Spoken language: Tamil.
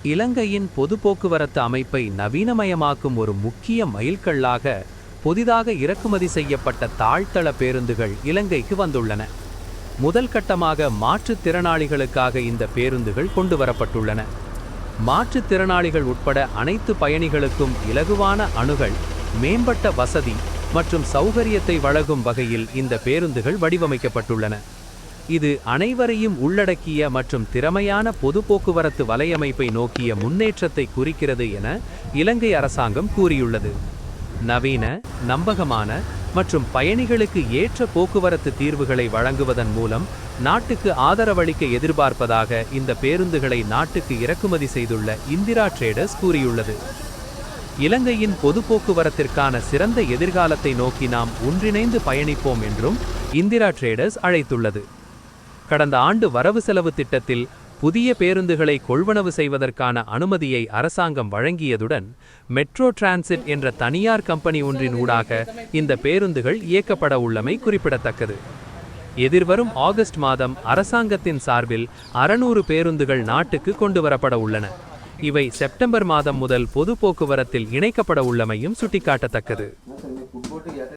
இலங்கையின் பொது போக்குவரத்து அமைப்பை நவீனமயமாக்கும் ஒரு முக்கிய மைல்கல்லாக புதிதாக இறக்குமதி செய்யப்பட்ட தாழ்த்தள பேருந்துகள் இலங்கைக்கு வந்துள்ளன. முதல் கட்டமாக மாற்றுத்திறனாளிகளுக்காக இந்த பேருந்துகள் கொண்டு வரப்பட்டுள்ளன. மாற்றுத்திறனாளிகள் உட்பட அனைத்து பயணிகளுக்கும் இலகுவான அணுகல், மேம்பட்ட வசதி மற்றும் சௌகரியத்தை வழங்கும் வகையில் இந்த பேருந்துகள் வடிவமைக்கப்பட்டுள்ளன. இது அனைவரையும் உள்ளடக்கிய மற்றும் திறமையான பொது போக்குவரத்து வலையமைப்பை நோக்கிய முன்னேற்றத்தை குறிக்கிறது என இலங்கை அரசாங்கம் கூறியுள்ளது. நவீன, நம்பகமான மற்றும் பயணிகளுக்கு ஏற்ற போக்குவரத்து தீர்வுகளை வழங்குவதன் மூலம் நாட்டுக்கு ஆதரவளிக்க எதிர்பார்ப்பதாக இந்த பேருந்துகளை நாட்டுக்கு இறக்குமதி செய்துள்ள இந்திரா டிரேடர்ஸ் கூறியுள்ளது. இலங்கையின் பொது போக்குவரத்திற்கான சிறந்த எதிர்காலத்தை நோக்கி நாம் ஒன்றிணைந்து பயணிப்போம் என்றும் இந்திரா டிரேடர்ஸ் அழைத்துள்ளது. கடந்த ஆண்டு வரவு செலவு திட்டத்தில் புதிய பேருந்துகளை கொள்வனவு செய்வதற்கான அனுமதியை அரசாங்கம் வழங்கியதுடன் மெட்ரோ டிரான்சிட் என்ற தனியார் கம்பெனி ஒன்றின் ஊடாக இந்த பேருந்துகள் இயக்கப்பட உள்ளமை குறிப்பிடத்தக்கது. எதிர்வரும் ஆகஸ்ட் மாதம் அரசாங்கத்தின் சார்பில் 600 பேருந்துகள் நாட்டுக்கு கொண்டு வரப்பட உள்ளன. இவை செப்டம்பர் மாதம் முதல் பொது போக்குவரத்தில் இணைக்கப்பட உள்ளமையும் சுட்டிக்காட்டத்தக்கது.